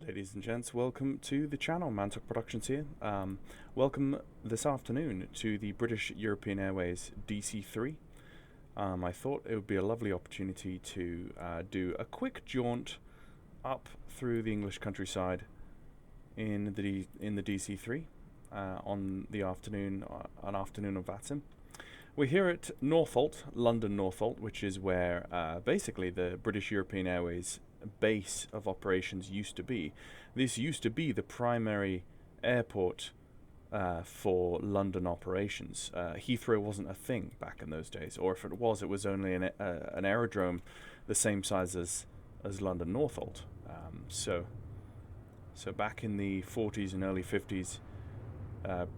Ladies and gents, welcome to the channel. Mantok Productions here. Welcome this afternoon to the British European Airways DC-3. I thought it would be a lovely opportunity to do a quick jaunt up through the English countryside in the DC-3 on the afternoon, an afternoon of VATSIM. We're here at Northolt, London Northolt, which is where basically the British European Airways base of operations used to be. This used to be the primary airport for London operations. Heathrow wasn't a thing back in those days, or if it was only an aerodrome the same size as London Northolt. So back in the 40s and early 50s,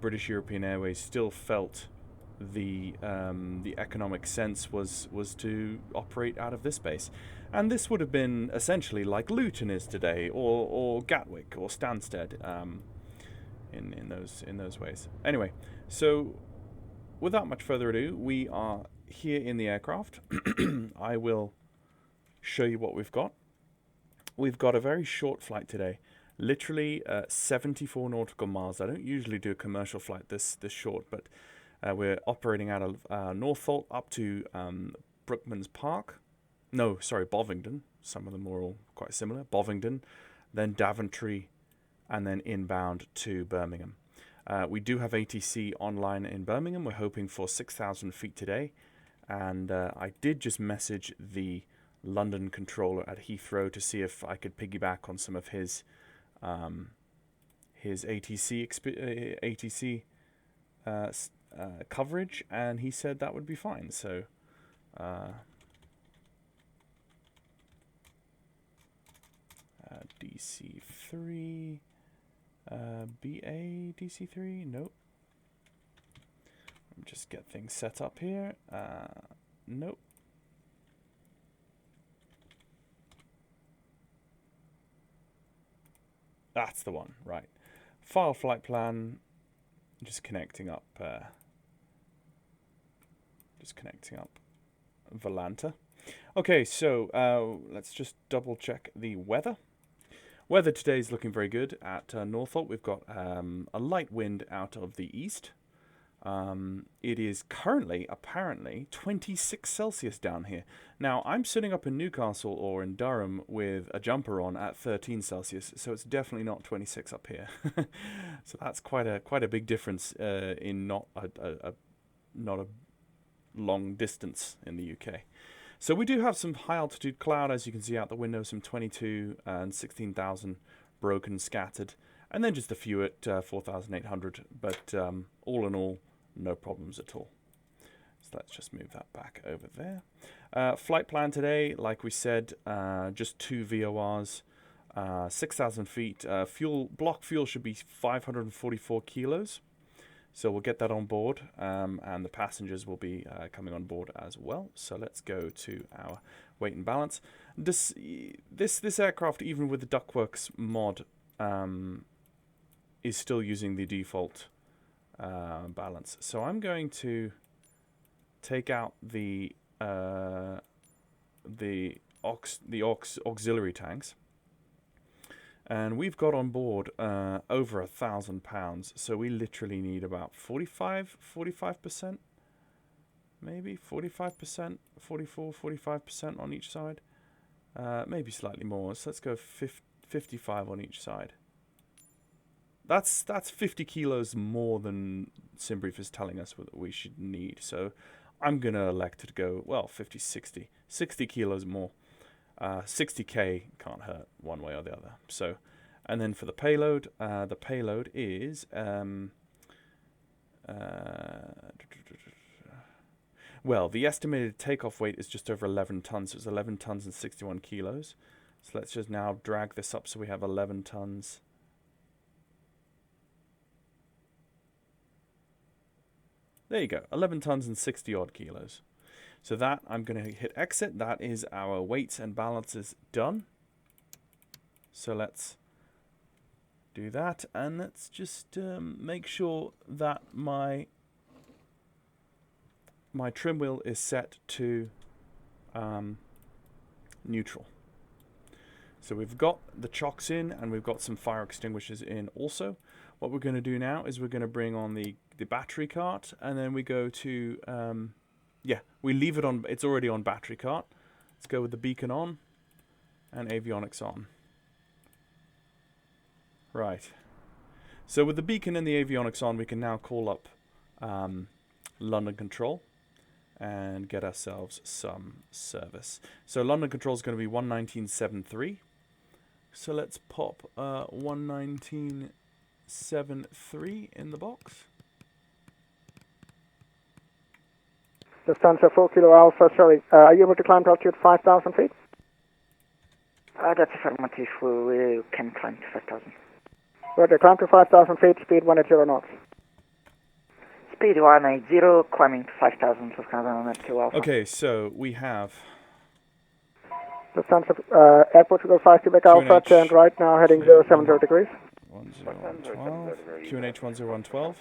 British European Airways still felt the economic sense was to operate out of this base. And this would have been essentially like Luton is today, or Gatwick, or Stansted, in those ways. Anyway, so without much further ado, we are here in the aircraft. I will show you what we've got. We've got a very short flight today, literally 74 nautical miles. I don't usually do a commercial flight this short, but we're operating out of Northolt up to Brookman's Park. No, sorry, Bovingdon. Some of them were all quite similar. Bovingdon, then Daventry, and then inbound to Birmingham. We do have ATC online in Birmingham. We're hoping for 6,000 feet today. And I did just message the London controller at Heathrow to see if I could piggyback on some of his ATC coverage, and he said that would be fine. So DC-3, BEA DC-3, nope. Let me just get things set up here. Nope. That's the one, right. File flight plan, just connecting up Volanta. Okay, so let's just double check the weather. Weather today is looking very good at Northolt. We've got a light wind out of the east. It is currently, apparently, 26 Celsius down here. Now, I'm sitting up in Newcastle or in Durham with a jumper on at 13 Celsius, so it's definitely not 26 up here. So that's quite a big difference in not a long distance in the UK. So we do have some high altitude cloud, as you can see out the window, some 22 and 16,000 broken, scattered, and then just a few at 4,800. But all in all, no problems at all. So let's just move that back over there. Flight plan today, like we said, just 2 VORs, 6,000 feet. Block fuel should be 544 kilos. So we'll get that on board, and the passengers will be coming on board as well. So let's go to our weight and balance. This aircraft, even with the Duckworks mod, is still using the default balance. So I'm going to take out the auxiliary tanks. And we've got on board over 1,000 pounds, so we literally need about 45%, maybe 45%, 45% on each side, maybe slightly more. So let's go 55 on each side. That's 50 kilos more than SimBrief is telling us what we should need. So I'm gonna elect to go 50, 60 kilos more. 60k can't hurt one way or the other. So, and then for the payload is well, the estimated takeoff weight is just over 11 tons. So it's 11 tons and 61 kilos. So let's just now drag this up so we have 11 tons. There you go, 11 tons and 60 odd kilos. So that, I'm going to hit exit. That is our weights and balances done. So let's do that. And let's just make sure that my trim wheel is set to neutral. So we've got the chocks in and we've got some fire extinguishers in also. What we're going to do now is we're going to bring on the battery cart, and then we go to, we leave it on, it's already on battery cart. Let's go with the beacon on and avionics on. Right. So with the beacon and the avionics on, we can now call up London Control and get ourselves some service. So London Control is going to be 119.73. So let's pop 119.73 in the box. Lufthansa 4 Kilo Alpha, sorry, are you able to climb to altitude 5,000 feet? That's affirmative, we can climb to 5,000. Roger, climb to 5,000 feet, speed 180 knots. Speed 180, climbing to 5,000, Lufthansa 2 Alpha. Okay, so we have Lufthansa Air Portugal 5 Quebec Alpha, turn right now, heading 070 degrees. 10112, QNH 10112,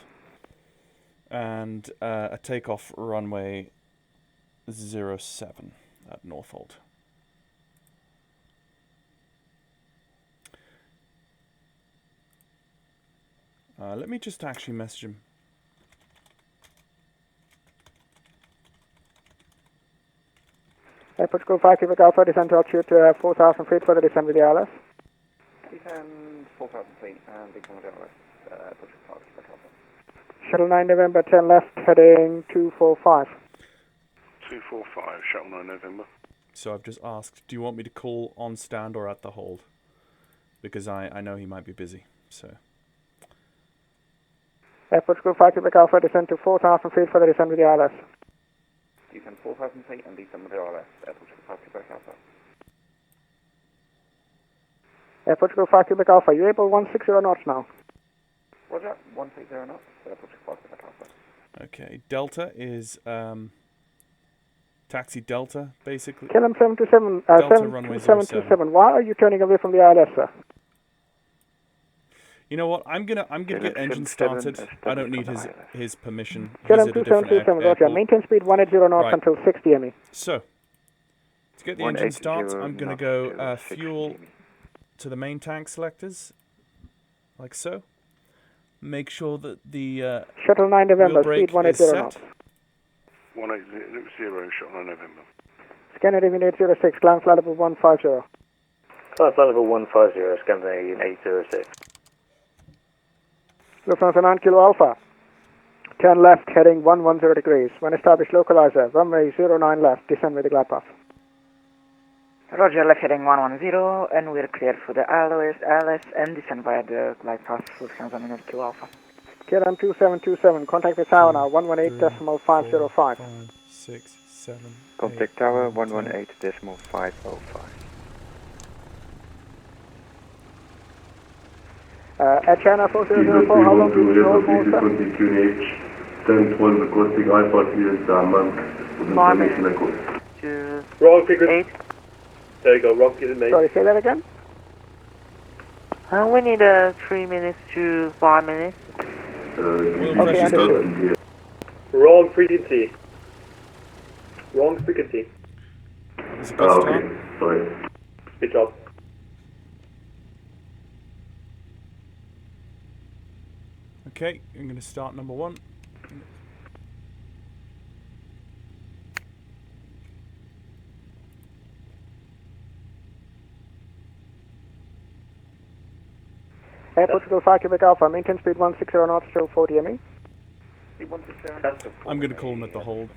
and a takeoff runway 07 at Northolt. Let me just actually message him. Air Portugal 5 Quebec Alpha, descend to altitude 4,000 feet for the descent with the ILS. Descend 4,000 feet and descend with the ILS, Portugal 5 Quebec Alpha. Shuttle 9 November, turn left, heading 245. 245, Shuttle 9 November. So I've just asked, do you want me to call on stand or at the hold? Because I know he might be busy, so. Air Portugal 5 Quebec Alpha, descend to 4,000 feet for the descent with the ILS. Descend 4,000 feet and descend with the ILS, Portugal 5 Quebec Alpha. Air Portugal 5 Quebec Alpha, you able 160 knots now? Roger, 160 knots, Portugal 5 Quebec Alpha. Okay, Delta is taxi Delta, basically. KLM 727, Delta runway 727. Why are you turning away from the ILS, sir? You know what? I'm gonna get engine started. I don't need his permission. He's KLM at a different 2727, Roger. airport. Maintain speed 180 knots Right. until 60 ME. So, to get the engine started, I'm gonna go fuel to the main tank selectors, like so. Make sure that the Shuttle 9 November, wheel brake speed 180 is knots. set. 180, Shuttle 9 November. Scanner reading 806, climb flight level 150. Flight level 150, scan reading 806. Lufthansa 9 Kilo Alpha. Turn left, heading 110 degrees. When established, localizer, runway 09 left, descend with the glide path. Roger, left heading 110, and we're clear for the ILS and descend via the glide path, Lufthansa 9 Kilo Alpha. KLM 2727, contact the tower now, 118.505. 5, 6, 7. Contact tower 118.505. At China 4004, how long do you hold for, sir? 10-12 acoustic Alpha is monk with information echo. Wrong figure. 8. There you go, wrong figure mate. Sorry, say that again? We need 3 minutes to 5 minutes. Okay, understood. Wrong frequency. Wrong frequency. Is it good start? Okay, sorry. Good job. Okay, I'm going to start number 1. Air Portugal 5 Quebec Alpha, maintain speed 160 knots till 40 ME. I'm going to call him at the hold.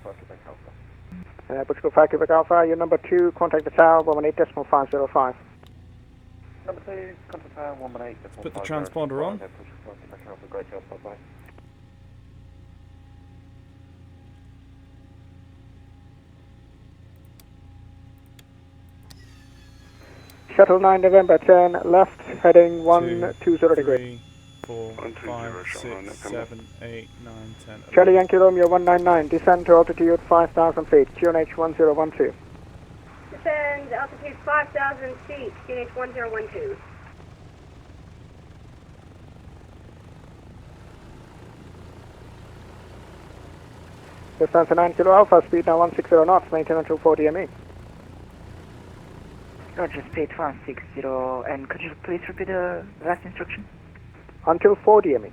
Air Portugal 5 Quebec Alpha, you're number 2, contact the tower, 118.505. Number 2, contact tower 118.505. Put the transponder on. Great job, bye-bye. Shuttle 9 November, turn left, heading 120 3, degrees. 4, 5, 6, 7, 8, 9, 10. Charlie Yankee Romeo 199, descend to altitude 5,000 feet, QNH 1012. Descend altitude 5,000 feet, QNH 1012. Lufthansa 9 Kilo Alpha, speed now 160 knots, maintain until 40 ME. Roger, speed 160, and could you please repeat the last instruction? Until 4 DME.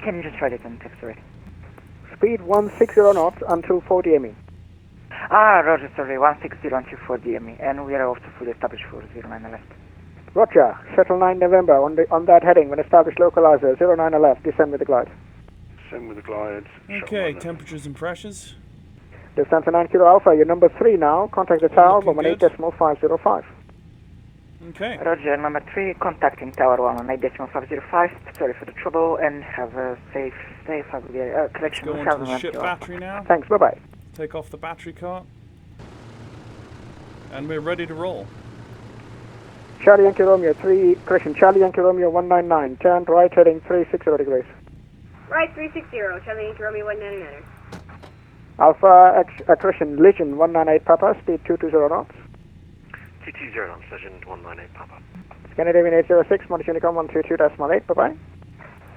Can you just write it in text already? Speed 160 knots until 4 DME. Roger, sorry, 160 until 4 DME, and we are off to fully established for 09 left. Roger. Shuttle 9 November on that heading when established localizer 09 left. Descend with the glide. Descend with the glide. Okay, temperatures and pressures. Distance to 9 Kilo Alpha. You're number 3 now. Contact the tower looking good. 118.505. Okay. Roger, number 3, contacting tower 118.505. Sorry for the trouble, and have a safe connection Go with on to the 1000 ship battery now. Thanks. Bye bye. Take off the battery cart. And we're ready to roll. Charlie Yankee Romeo 3. Correction. Charlie Yankee Romeo 199. Turn right heading 360 degrees. Right 360, Charlie Yankee Romeo 199. Alpha correction. Legend 198 Papa. Speed 220 knots. 220 knots, Legend 198 Papa. Scandinavian 806. Monitor Unicom 122.8. Bye bye.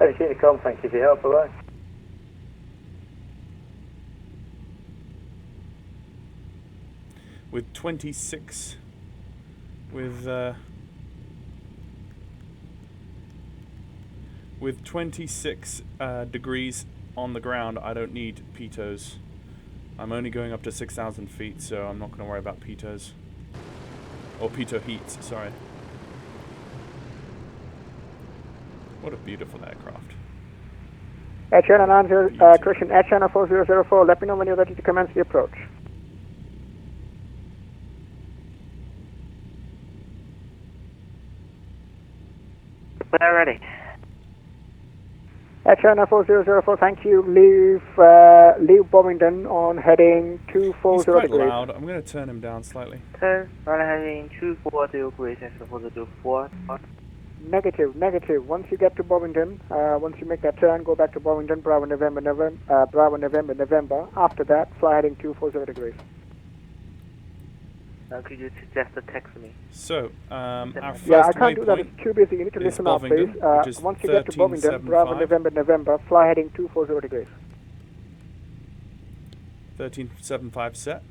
Hey, Unicom, thank you for your help, bye-bye. With 26 degrees on the ground, I don't need pitos. I'm only going up to 6,000 feet, so I'm not going to worry about pitos. Or pitot heats, sorry. What a beautiful aircraft. China 90, correction. China 4004. Let me know when you're ready to commence the approach. We're ready. China 4004, thank you. Leave Birmingham on heading 240 He's quite degrees. loud. I'm going to turn him down slightly. Turn right heading 240 degrees and supposed to 4. Negative. Once you get to Birmingham, once you make that turn, go back to Birmingham, Bravo November. After that, fly heading 240 degrees. Could you suggest a text me? So, our first Yeah, I can't do that. waypoint It's too busy. You need to is listen out, please. Bovingdon, which is Once you get to Birmingham, Bravo 1375. November, fly heading 240 degrees. 1375 set.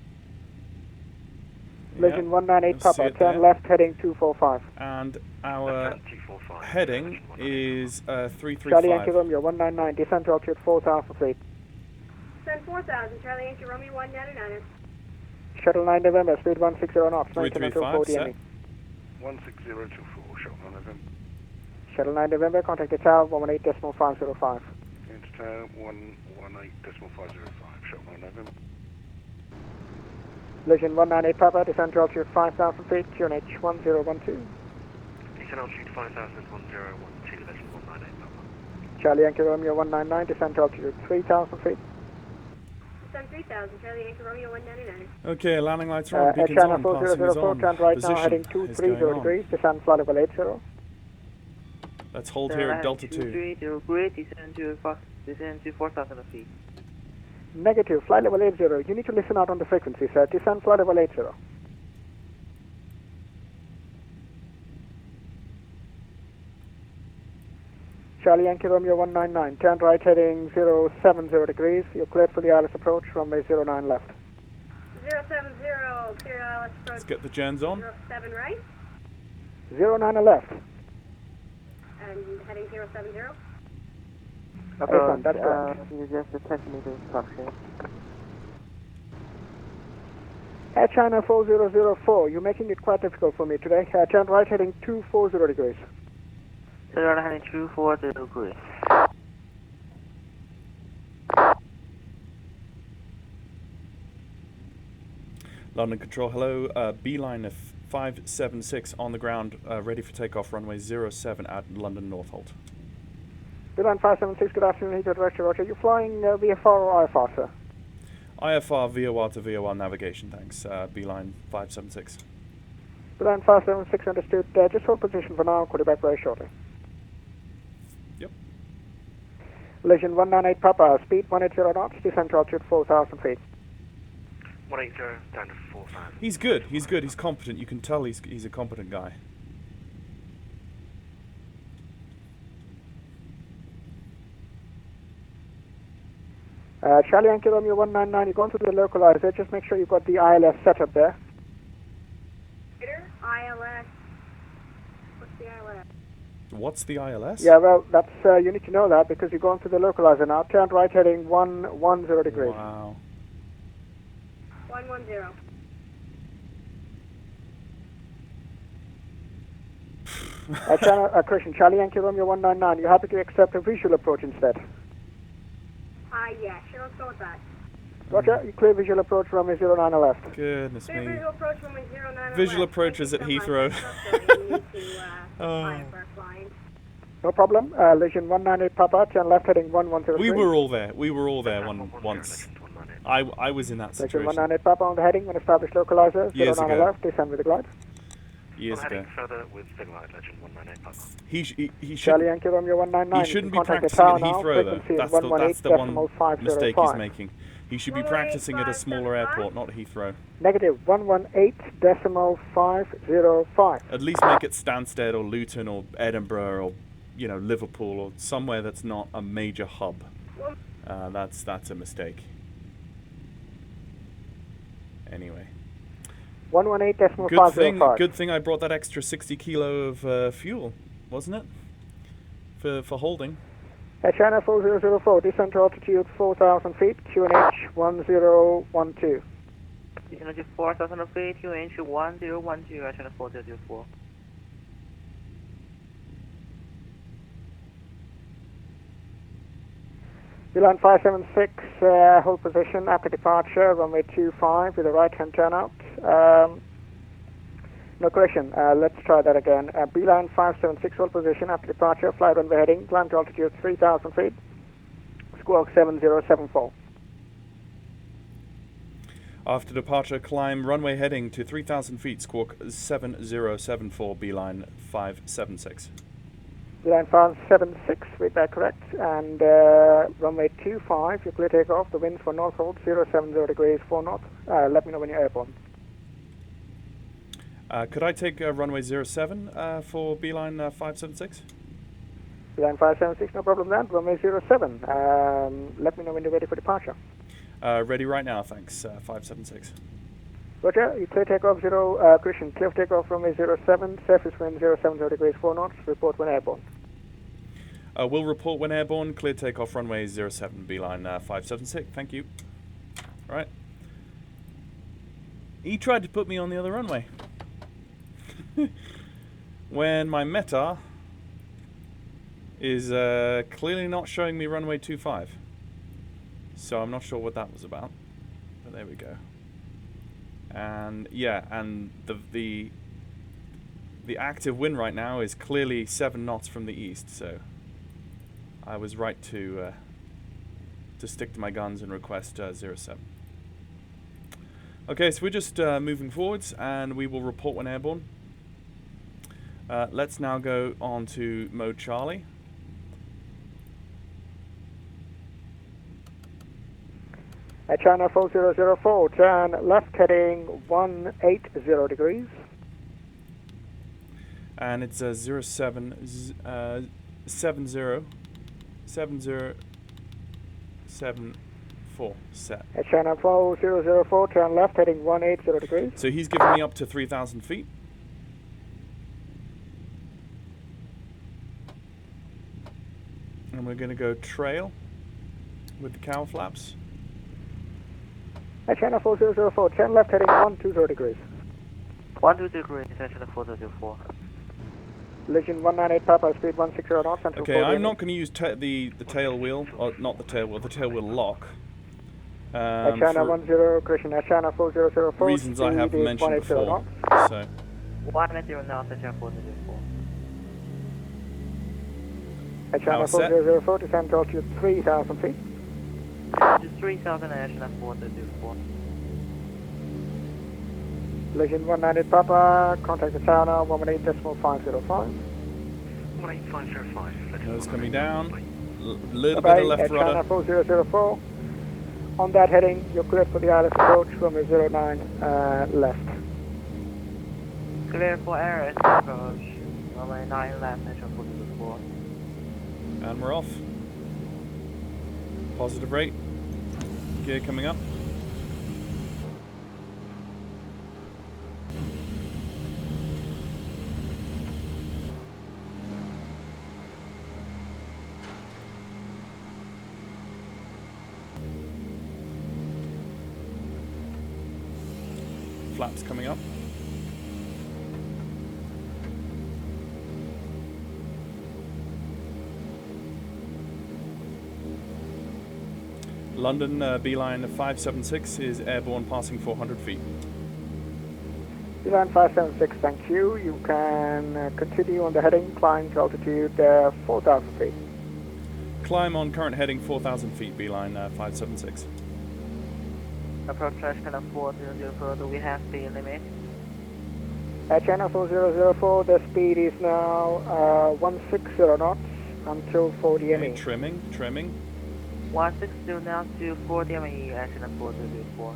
Legend Yeah, 198 you'll see Papa, it turn there. left heading 245. And our 245. heading is Charlie Yankee 335. Romeo 199, descent to altitude 4,000 feet. Send 4,000, Charlie Yankee Romeo 199. Shuttle 9 November, speed 160 knots, 19 until 335 4 set. DME. 16024, Shuttle 9 November. Shuttle 9 November, contact the tower 118.505. Into tower 118.505, Shuttle 9 November. Legend 198 Papa, descent to altitude 5,000 feet, QNH 1012. Descent altitude 501012, Legend 198 Papa. Charlie Yankee Romeo 199, descent to altitude 3,000 feet. Send 3,000, Charlie Yankee Romeo 199. Okay, landing lights are on, beacons China on, passing is 4004, on. turn right now, Position heading is 230 going on. degrees, descent flight level 80. Let's hold here at Delta 2. 230 descend to 4,000 feet. Negative, flight level 80. You need to listen out on the frequency, sir. Descent flight level 80. Charlie Yankee Romeo 199, turn right heading 070 degrees. You're cleared for the ILS approach, runway 09 left. 070, clear ILS approach. Let's get the gens on. 07 right, 09 left. and heading 070. Excellent, that's correct. Can you just text me the instruction? Air China 4004, you're making it quite difficult for me today. Turn right heading 240 degrees. Turn right heading 240 degrees. London Control, hello. Beeline of 576 on the ground, ready for takeoff, runway 07 at London Northolt. Beeline 576, good afternoon, Heathrow Director Roger. You're flying VFR or IFR, sir? IFR, VOR to VOR navigation, thanks. Beeline 576. Beeline 576, understood. Just hold position for now, I'll call you back very shortly. Yep. Legend 198 Papa, speed 180 knots, descent to altitude 4,000 feet. 180 down to 4,000. He's good, he's competent. You can tell he's a competent guy. Charlie Yankee Romeo 199, you're going through the localizer. Just make sure you've got the ILS set up there. ILS. What's the ILS? What's the ILS? Yeah, well, that's you need to know that because you're going through the localizer now. Turn right heading 110 degrees. Wow. 110. Christian, Charlie Yankee Romeo 199, you're happy to accept a visual approach instead? Yeah, sure, let's go with that. Roger, you clear visual approach runway 09 left. Goodness Clear me. visual approach runway 09 Visual left. approach is at Thank you Heathrow. so much. You need to, Oh. for flying. No problem. Legion 198 Papa, turn left heading 1103. We were all there. We were all there once. I was in that Legion situation 198 Papa on the heading, when established localizer, Years 09 ago. left, descend with the glide. years ago. Heading further with Signalite Legend 198 Papa. He Charlie shouldn't. Yankee Romeo 199. He shouldn't be Contact the practicing tower at now, Heathrow frequency though. is That's the one 118.505. mistake he's making. He should be practicing at a smaller airport, not Heathrow. Negative 118.505. At least make it Stansted or Luton or Edinburgh or Liverpool or somewhere that's not a major hub. That's a mistake. Anyway. 118.505. Good thing I brought that extra 60 kilo of fuel, wasn't it? For holding. China 4004, descent to altitude 4,000 feet, QNH 1012. Descent to 4,000 feet, QNH 1012, China 4004. Beeline 576, hold position after departure, runway 25 with a right-hand turnout. No correction, let's try that again. Beeline 576, hold position after departure, fly runway heading, climb to altitude 3,000 feet, squawk 7074. After departure, climb runway heading to 3,000 feet, squawk 7074, Beeline 576. Beeline 576, read that correct, and runway 25, you clear takeoff, the wind for Northolt, 070 degrees, 4 knots. Let me know when you're airborne. Could I take runway 07 for Beeline 576? Beeline 576, no problem then. Runway 07. Let me know when you're ready for departure. Ready right now, thanks. 576. Roger, you clear takeoff Christian, clear takeoff runway 07, surface wind 070 degrees, 4 knots, report when airborne. We'll report when airborne, clear takeoff runway 07, Beeline 576, thank you. Alright. He tried to put me on the other runway. When my METAR is clearly not showing me runway 25. So I'm not sure what that was about. But there we go. And yeah, and the active wind right now is clearly 7 knots from the east, so I was right to stick to my guns and request 07. Okay, so we're just moving forwards, and we will report when airborne. Let's now go on to mode Charlie. China 4004, turn left heading 180 degrees. And it's a 70 7074 set. China 4004, turn left heading 180 degrees. So he's giving me up to 3,000 feet. And we're going to go trail with the cowl flaps. China 4004, turn left heading 120 degrees. 120 degrees, China 4004. Legion 198 Papa, speed 160 knots. Okay, I'm not going to use the tail wheel, or not the tail wheel, the tail wheel lock. China 10, Christian, China 4004. Reasons I have mentioned before. So. 180 knots, China 4004. China 4004, descend to altitude 3,000 feet. Just 3,000 China 4004. Legion 198 Papa, contact the tower now, 118.505. 18505. Nose coming down. Little bit of left rudder. China 4004. On that heading, you're cleared for the ILS approach, runway 09 left. Clear for ILS approach, runway 9 left, China 4004. And we're off. Positive rate. Gear coming up. Flaps coming up. London beeline 576 is airborne passing 400 feet. Beeline 576, thank you. You can continue on the heading, climb to altitude 4,000 feet. Climb on current heading 4,000 feet, beeline 576. Approach channel 4004, do we have speed limit? Channel 4004, the speed is now 160 knots until 40 Okay, ME. trimming. 160 now to 40 ME, channel 4004.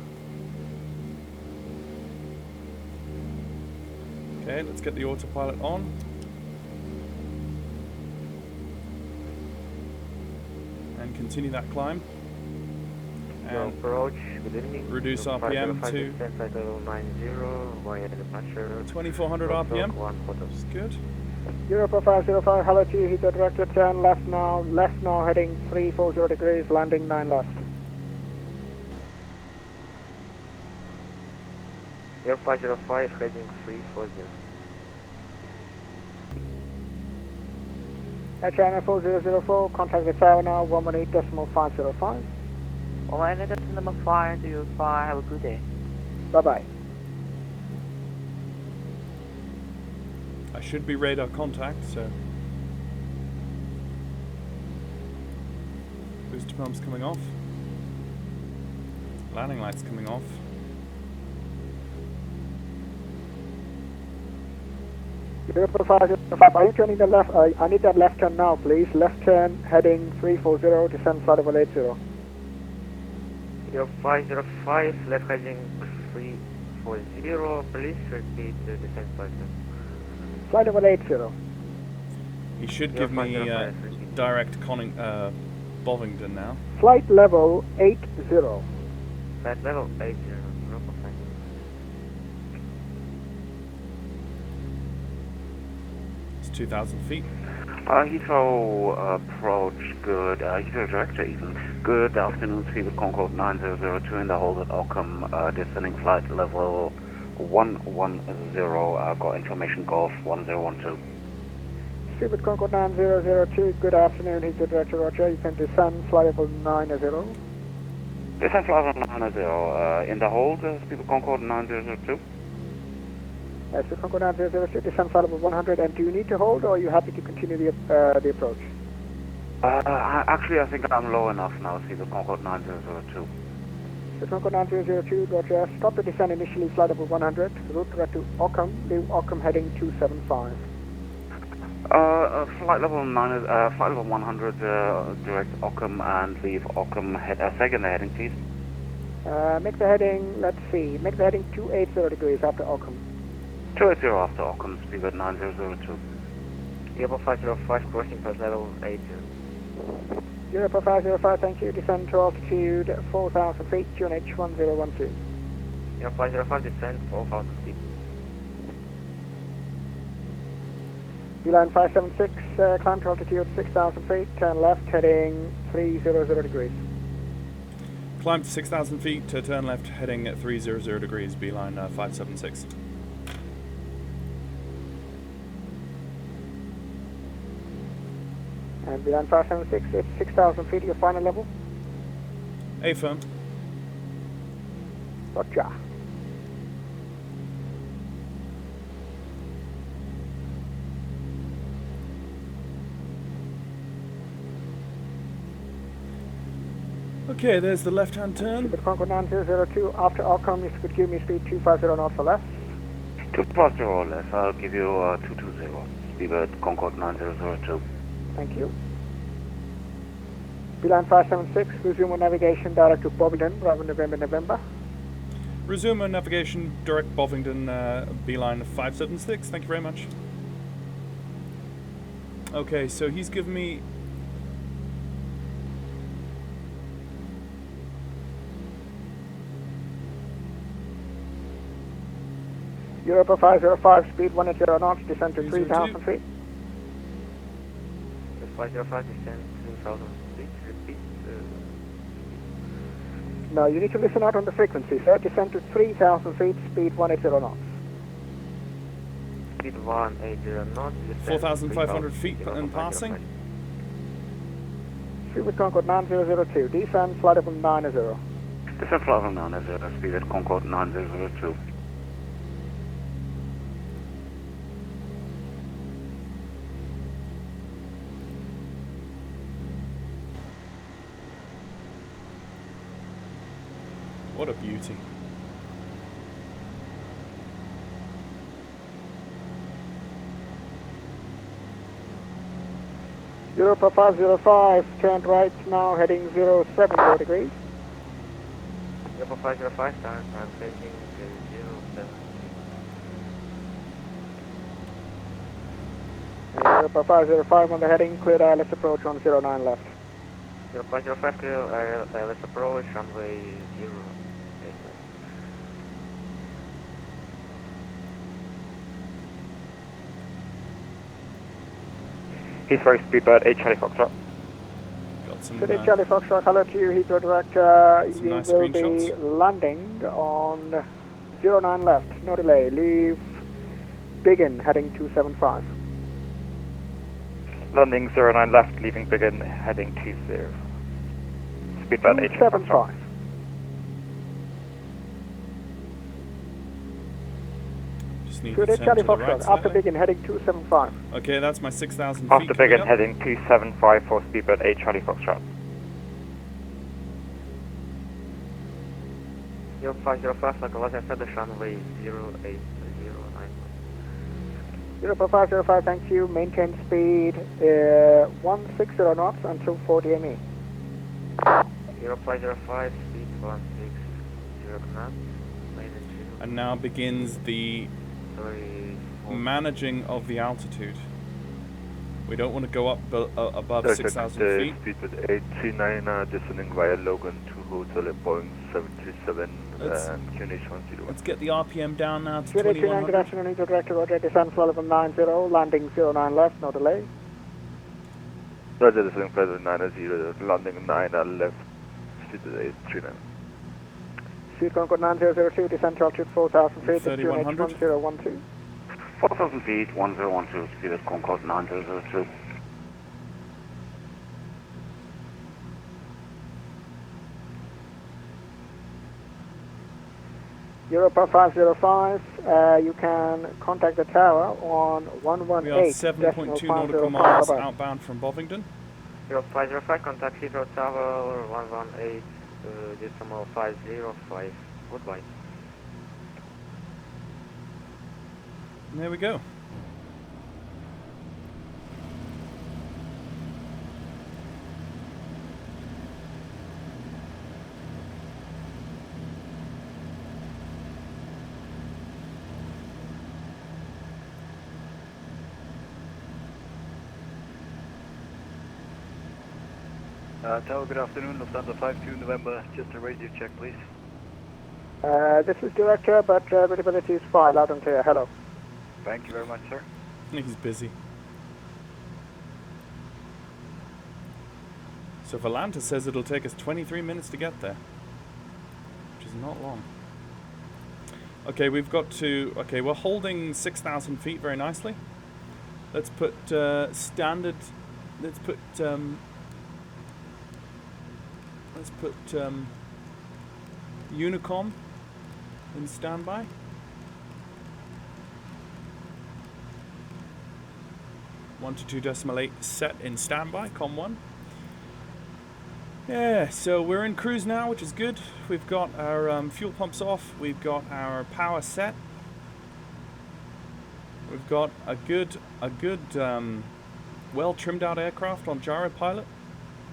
Okay, let's get the autopilot on. And continue that climb. And approach, good evening. reduce RPM to 2400 RPM. That's good. Europa 505, hello to you, Heathrow director, turn left now, heading 340 degrees, landing 9 left. Air 505, heading 340. Channel 4004, contact the tower now, 118.505. Alright, that's number 5 to you 5, have a good day. Bye-bye. I should be radar contact, so. Booster pumps coming off. Landing lights coming off. Europa 505, are you turning the left? I need that left turn now, please. Left turn, heading 340, descend flight level 80. Air 505, left heading 340, please repeat the descent flight. Flight level 80. He should give me direct Bovingdon now. Flight level 80. Flight level 80. It's 2,000 feet. Heathrow approach, good. Heathrow director even. Good afternoon, Speedbird Concorde 9002 in the hold at Ockham, descending flight level 110, got information Golf 1012. Speedbird Concorde 9002, good afternoon, Heathrow director, roger, you can descend flight level 90. Descend flight level 90, in the hold, Speedbird Concorde 9002. Speedbird Concorde 9002, descend flight level 100, and do you need to hold, or are you happy to continue the approach? Actually, I think I'm low enough now, Speedbird Concorde 9002. Speedbird Concorde 9002, roger, stop the descent initially, flight level 100, route direct to Ockham, leave Ockham heading 275. Flight level 100, direct Ockham and leave Ockham, second the heading please. Make the heading, let's see, make the heading 280 degrees after Ockham. 280 after Ockham, Speedbird 9002. Europa 505, crossing flight level 80. Europa 505, thank you, descend to altitude 4,000 feet, QNH 1012. Europa 505, descend 4,000 feet. Beeline 576, climb to altitude 6,000 feet, turn left, heading 300 degrees. Climb to 6,000 feet to turn left, heading at 300 degrees, beeline 576. And Beeline 576, it's 6,000 feet, your final level. A firm. Roger. Okay, there's the left-hand turn. Speedbird Concorde 9002, after Ockham, if you could give me speed 250 knots or less. 250 or less, I'll give you 220. Speedbird Concorde 9002. Thank you. Beeline 576, resume on navigation direct to Bovingdon, Bravo November. Resume on navigation, direct Bovingdon, beeline 576. Thank you very much. Okay, so he's given me Europa 505, speed 180 knots, descend to 3,000 feet. 505, descend 3,000 feet, repeat. No, you need to listen out on the frequency, sir. Descend to 3,000 feet, speed 180 knots. Speed 180 knots, descend 4,500 feet and passing. Speed with Concorde 9002, descend, flight level 90. Descend flight level 90, speed at Concorde 9002. What a beauty. Europa 505, turn right now, heading 070 degrees. Europa 505, turn facing 07. Europa 505 on the heading, clear ILS approach on 09 left. Europa 505, clear ILS approach, runway 08. Heathrow speedbird 8 Charlie Foxtrot. Got some City Charlie Foxtrot, hello to you, Heathrow Director. You nice will be screenshots. landing on 09 left, no delay. Leave Biggin, heading 275. Landing 09 left, leaving Biggin, heading 20. Speedbird 8 Charlie Foxtrot. 275. Just need City to turn Charlie to the right Foxtrot, after slightly. Biggin, heading 275. Okay, that's my 6,000 feet. After coming Biggin, up. heading 275 for speedbird 8 Charlie Foxtrot. Europa 505, localize further runway 0809. Europa 505, thank you. Maintain speed 160 knots until 40 ME. Europa 505, speed 160 knots. And now begins the managing of the altitude. We don't want to go up above 6,000 feet. Speed with 839, descending via Logan to Hotel at Boeing 737 and QNH 101. Let's get the RPM down now to 289, good 2100. afternoon, Heathrow Director, Roger, descend flight level 90, landing 09 left, no delay. Roger, descending flight level 90, landing 9 left, speed with 839. Speed Concorde 9002, descend to altitude 4,000 feet, QNH 3100. 1012. 4,000 feet, 1012, speed at Concorde 9002. Europa 505, you can contact the tower on 118. We are 7.2 nautical miles outbound from Bovingdon. Europa 505, contact Heathrow Tower 118, decimal 505. Goodbye. And there we go. Tower, good afternoon, Lufthansa 52 November, just a radio check, please. This is Director, but visibility is fine, loud and clear. Hello. Thank you very much, sir. He's busy. So Volanta says it'll take us 23 minutes to get there, which is not long. Okay, we've got to... Okay, we're holding 6,000 feet very nicely. Let's put standard... Let's put Unicom in standby. One to 2.8 set in standby, COM1. Yeah, so we're in cruise now, which is good. We've got our fuel pumps off. We've got our power set. We've got a good well trimmed out aircraft on gyro pilot,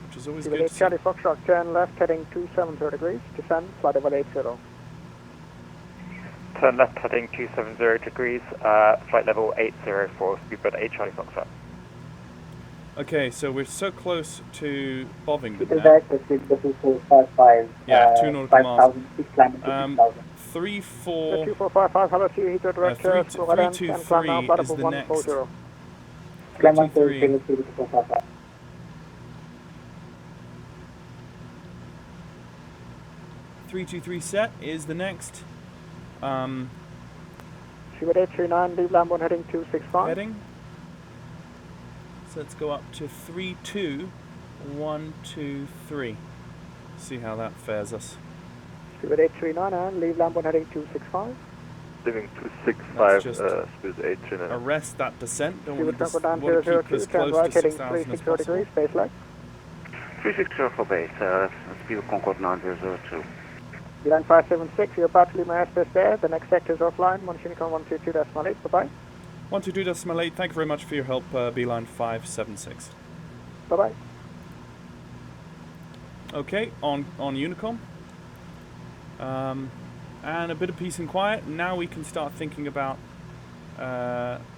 which is always good. Charlie Foxtrot, turn left, heading 270 degrees, descend, flight level 80. Turn left, heading 270 degrees, flight level 80 for speedbird 8 Charlie Foxtrot. Okay, so we're so close to Bovingdon This now. is 455. Yeah, 2 nautical miles. 5,000 feet, climbing to 6,000. 2455, hello to you, Heathrow Direct, 323 and climb now, flight is level the next. 140. Climb 323. 140. 323 set is the next. Steward 839, leave Lamborn heading 265. Heading. So let's go up to 32123. See how that fares us. Steward 839 and leave Lamborn heading 265. Leaving 265, Just Steward 839. arrest that descent. Don't Steward want to down want to 002, keep as turn close right to heading 6,000 as 360 possible. degrees, space leg. 360 for base, speed of Concord 9002. Beeline 576, you're about to leave my airspace there. The next sector is offline. Unicorn 122.8. Bye-bye. 122.8. Thank you very much for your help, Beeline 576. Bye-bye. Okay, on Unicom. And a bit of peace and quiet. Now we can start thinking about. About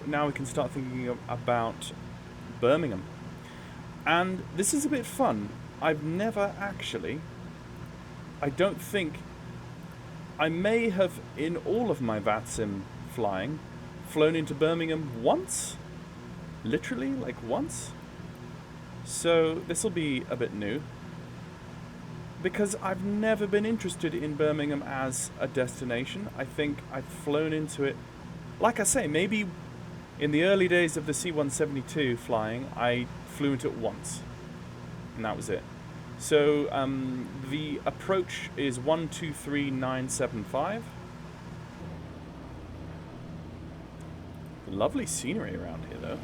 Birmingham. And this is a bit fun. I've never actually. I don't think. I may have, in all of my VATSIM flying, flown into Birmingham once. Literally, like once. So this will be a bit new. Because I've never been interested in Birmingham as a destination. I think I've flown into it. Like I say, maybe in the early days of the C-172 flying, I flew into it once. And that was it. So the approach is 123975. Lovely scenery around here though,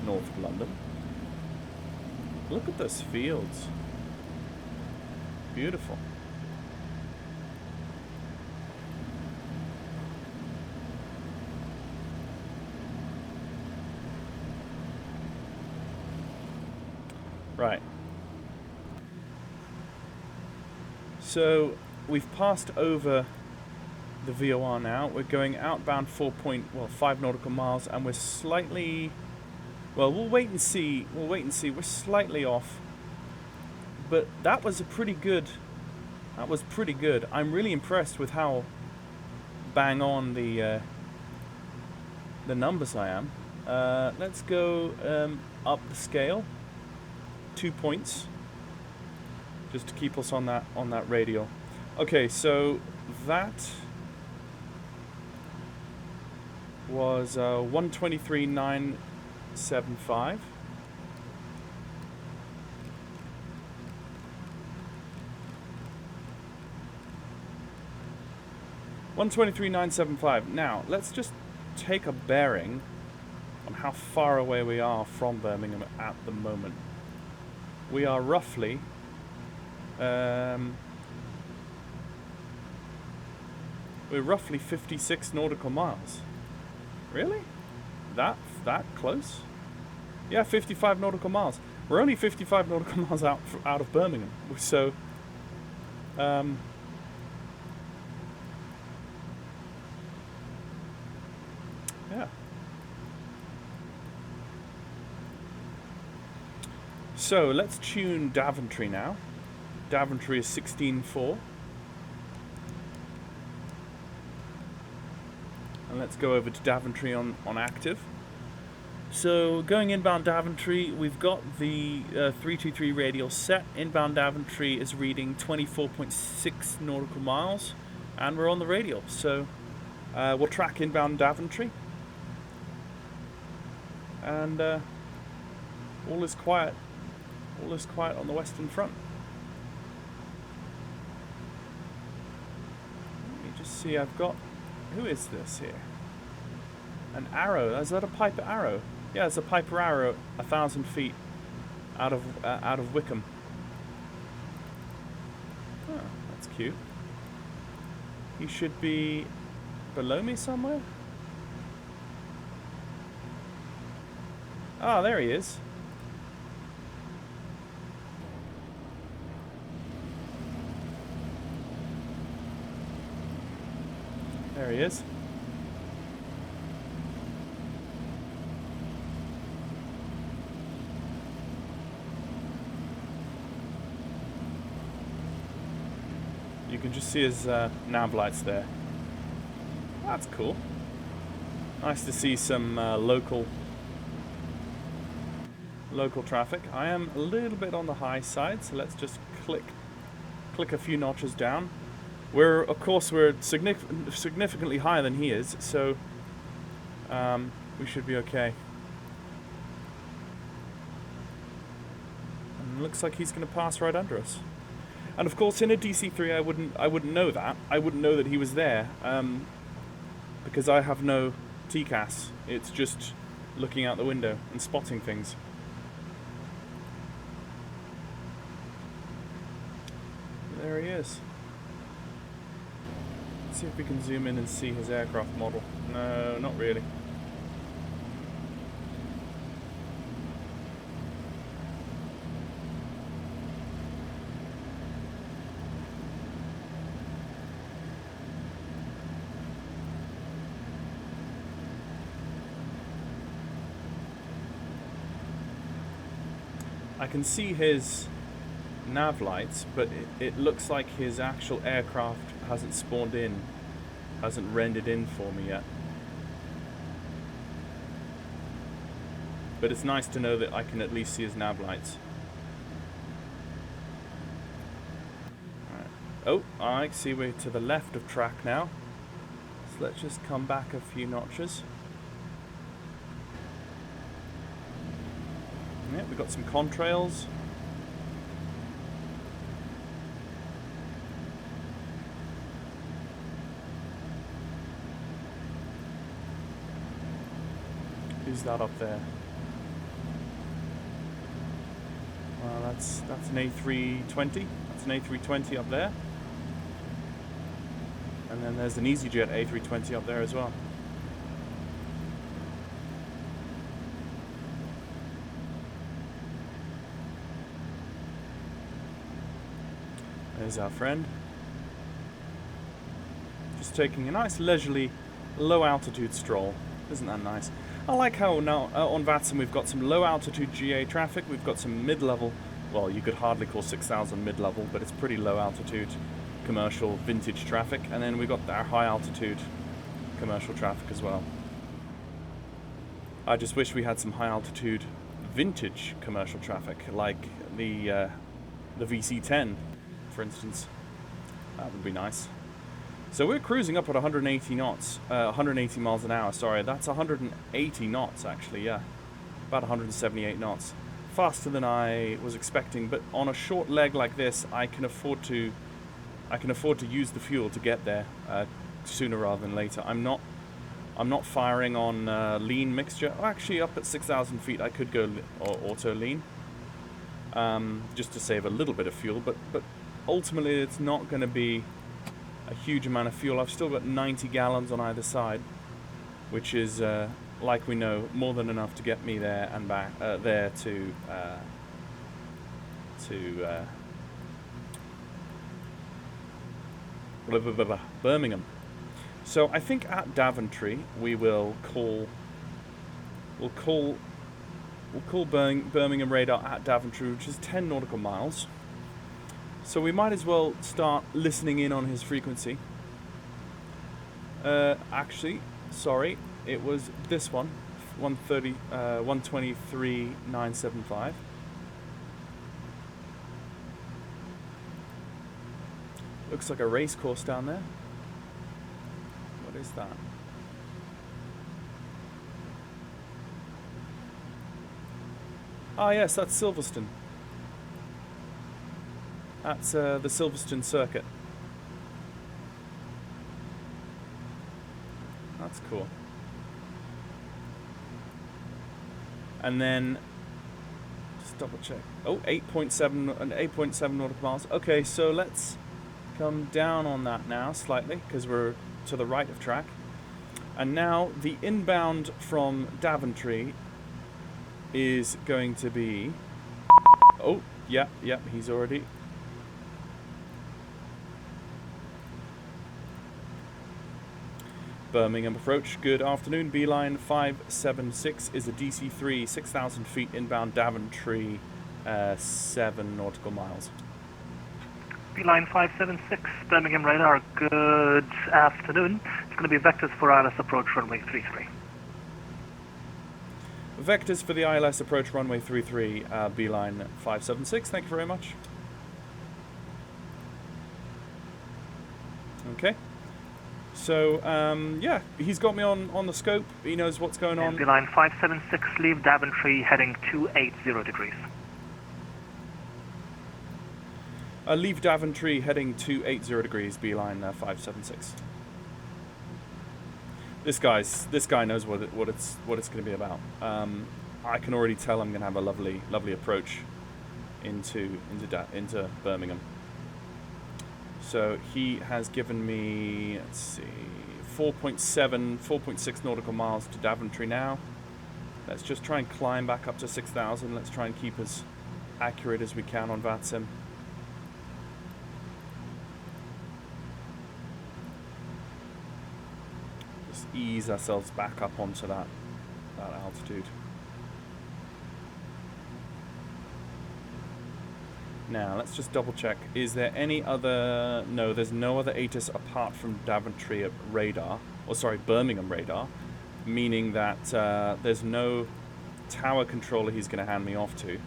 north of London. Look at those fields. Beautiful. Right. So we've passed over the VOR now. We're going outbound 5 nautical miles, and we're slightly. Well, we'll wait and see. We're slightly off, but that was pretty good. I'm really impressed with how bang on the numbers I am. Let's go up the scale 2 points. Just to keep us on that radial. Okay, so that was 123.975. Now let's just take a bearing on how far away we are from Birmingham at the moment. We are roughly. We're roughly 56 nautical miles. Really? That close? Yeah, 55 nautical miles. We're only 55 nautical miles out of Birmingham. So, yeah. So let's tune Daventry now. Daventry is 16.4. And let's go over to Daventry on active. So going inbound Daventry, we've got the 323 radial set. Inbound Daventry is reading 24.6 nautical miles, and we're on the radial. So we'll track inbound Daventry. And all is quiet. All is quiet on the Western Front. See, I've got. Who is this here? An Arrow. Is that a Piper Arrow? Yeah, it's a Piper Arrow, 1,000 feet out of Wickham. Oh, that's cute. He should be below me somewhere. Ah, there he is. There he is. You can just see his nav lights there. That's cool. Nice to see some local traffic. I am a little bit on the high side, so let's just click a few notches down. Of course we're significantly higher than he is, so we should be okay. And it looks like he's going to pass right under us. And of course, in a DC-3, I wouldn't know that. I wouldn't know that he was there, because I have no TCAS. It's just looking out the window and spotting things. There he is. Let's see if we can zoom in and see his aircraft model. No, not really. I can see his nav lights, but it looks like his actual aircraft hasn't spawned in, hasn't rendered in for me yet. But it's nice to know that I can at least see his nav lights. Right. Oh, I see we're to the left of track now. So let's just come back a few notches. Yeah, we've got some contrails. Who's that up there? Well, that's an A320. That's an A320 up there. And then there's an EasyJet A320 up there as well. There's our friend. Just taking a nice leisurely low altitude stroll. Isn't that nice? I like how now on VATSIM we've got some low altitude GA traffic, we've got some mid-level, well you could hardly call 6000 mid-level, but it's pretty low altitude commercial vintage traffic, and then we've got our high altitude commercial traffic as well. I just wish we had some high altitude vintage commercial traffic, like the VC-10 for instance. That would be nice. So we're cruising up at 180 knots, 180 miles an hour, sorry, that's 180 knots actually, yeah. About 178 knots. Faster than I was expecting, but on a short leg like this, I can afford to use the fuel to get there sooner rather than later. I'm not firing on lean mixture. Oh, actually, up at 6,000 feet, I could go auto lean, just to save a little bit of fuel, but ultimately it's not going to be a huge amount of fuel. I've still got 90 gallons on either side, which is, like we know, more than enough to get me there and back, there to Birmingham. So I think at Daventry we'll call Birmingham radar at Daventry, which is 10 nautical miles. So we might as well start listening in on his frequency. Actually, sorry, it was this one, 123.975. Looks like a race course down there. What is that? Ah, yes, that's Silverstone. That's the Silverstone circuit. That's cool. And then, just double check. Oh, 8.7 nautical miles. Okay, so let's come down on that now slightly, because we're to the right of track. And now the inbound from Daventry is going to be... Oh, yeah, he's already... Birmingham Approach, good afternoon. Beeline 576 is a DC-3, 6,000 feet inbound Daventry, 7 nautical miles. Beeline 576, Birmingham radar, good afternoon. going to be vectors for ILS Approach runway 33. Vectors for the ILS Approach runway 33, beeline 576. Thank you very much. Okay. So, yeah, he's got me on the scope. He knows what's going on. Beeline 576, leave Daventry heading 280 degrees. Leave Daventry heading 280 degrees, beeline 576. This guy knows what it's going to be about. I can already tell I'm going to have a lovely approach into Birmingham. So he has given me, let's see, 4.6 nautical miles to Daventry now. Let's just try and climb back up to 6,000. Let's try and keep as accurate as we can on VATSIM. Just ease ourselves back up onto that altitude. Now, let's just double check. Is there any other... No, there's no other ATIS apart from Daventry radar. Or sorry, Birmingham radar. Meaning that there's no tower controller he's going to hand me off to.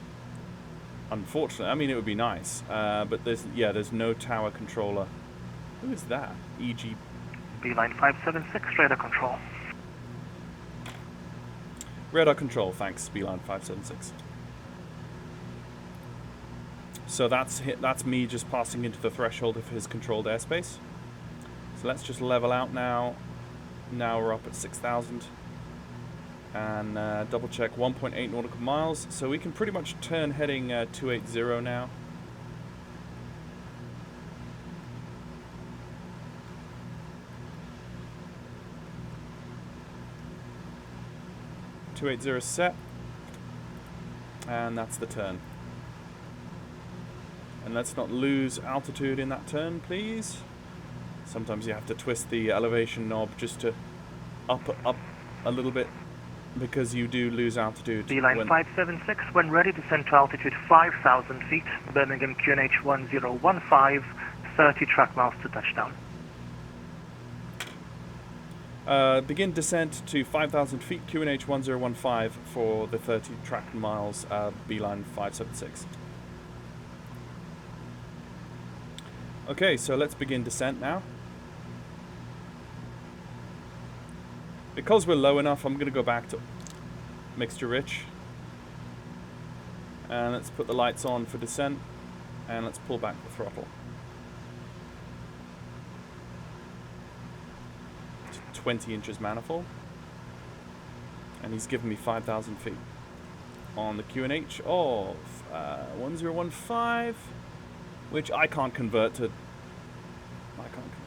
Unfortunately. I mean, it would be nice. But there's no tower controller. Who is that? EG... Beeline 576, radar control. Radar control, thanks. Beeline 576. So that's me just passing into the threshold of his controlled airspace. So let's just level out now. Now we're up at 6,000. And double check 1.8 nautical miles. So we can pretty much turn heading 280 now. .280 set. And that's the turn. And let's not lose altitude in that turn, please. Sometimes you have to twist the elevation knob just to up a little bit, because you do lose altitude. Beeline 576, when ready, descend to altitude 5,000 feet. Birmingham QNH 1015, 30 track miles to touchdown. Begin descent to 5,000 feet, QNH 1015 for the 30 track miles, beeline 576. Okay, so let's begin descent now. Because we're low enough, I'm going to go back to mixture rich. And let's put the lights on for descent. And let's pull back the throttle. 20 inches manifold. And he's given me 5,000 feet. On the QNH of 1015. Which I can't convert to.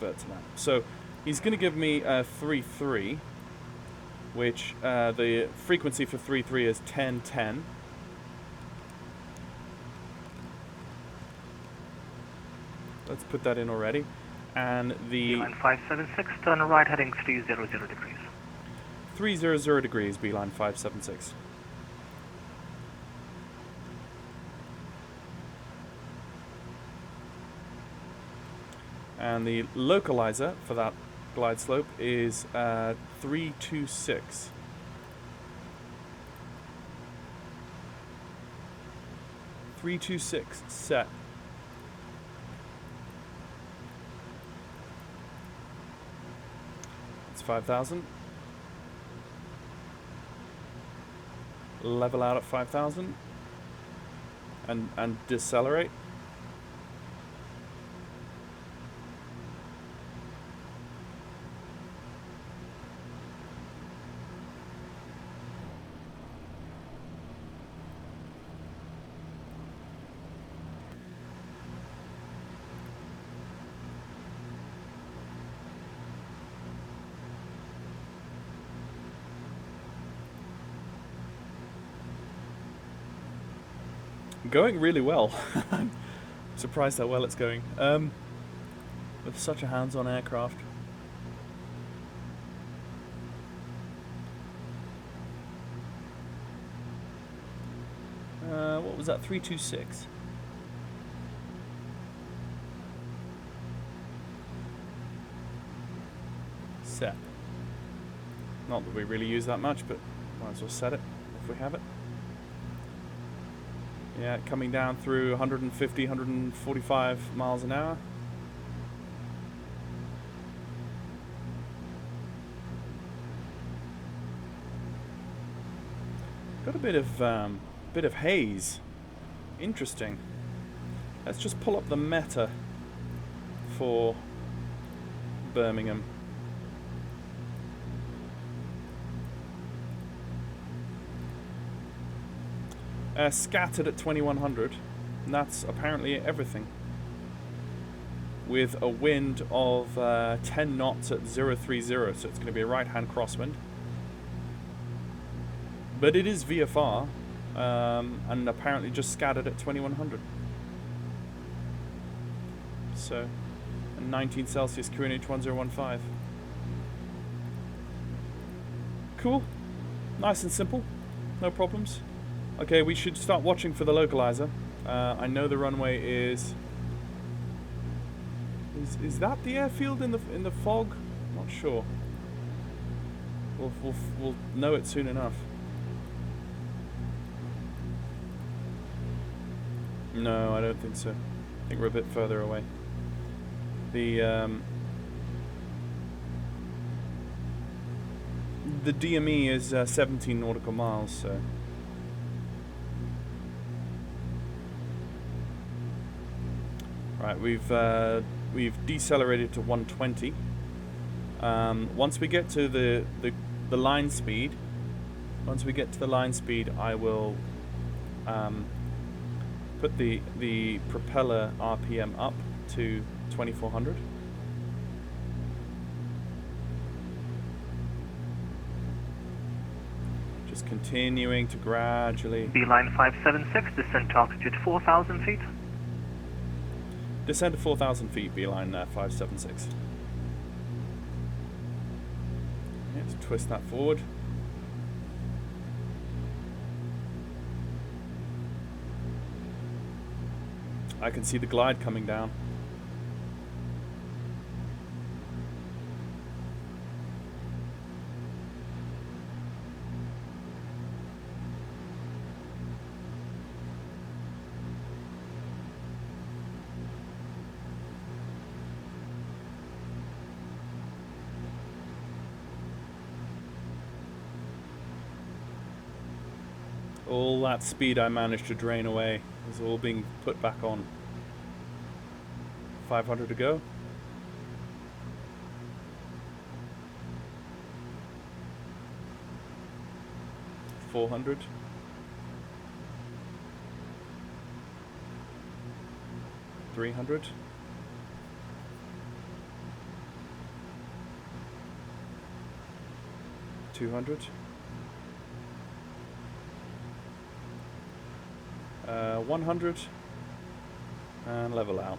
That. So he's going to give me a 3.3, which the frequency for 3.3 is 1010. Let's put that in already. And the Beeline 576, turn right heading 300 degrees. 300 degrees, beeline 576. And the localizer for that glide slope is 326. Set. It's 5,000. Level out at 5,000. And decelerate. Going really well. I'm surprised how well it's going. With such a hands-on aircraft. What was that? 326. set. Not that we really use that much, but might as well set it if we have it. Yeah, coming down through 150, 145 miles an hour. Got a bit of haze. Interesting. Let's just pull up the meta for Birmingham. Scattered at 2100, and that's apparently everything. With a wind of 10 knots at 030, so it's going to be a right-hand crosswind. But it is VFR, and apparently just scattered at 2100. So, 19 Celsius, QNH 1015. Cool. Nice and simple. No problems. Okay, we should start watching for the localizer. I know the runway is that the airfield in the fog? Not sure. We'll know it soon enough. No, I don't think so. I think we're a bit further away. The DME is 17 nautical miles, so. Right, we've decelerated to 120. Once we get to the line speed, I will put the propeller RPM up to 2400. Just continuing to gradually. Beeline 576, descent to altitude 4,000 feet. Descend to 4,000 feet, Beeline 576. Let's twist that forward. I can see the glide coming down. All that speed I managed to drain away is all being put back on. 500 to go. $400. $300. $200. 100 and level out.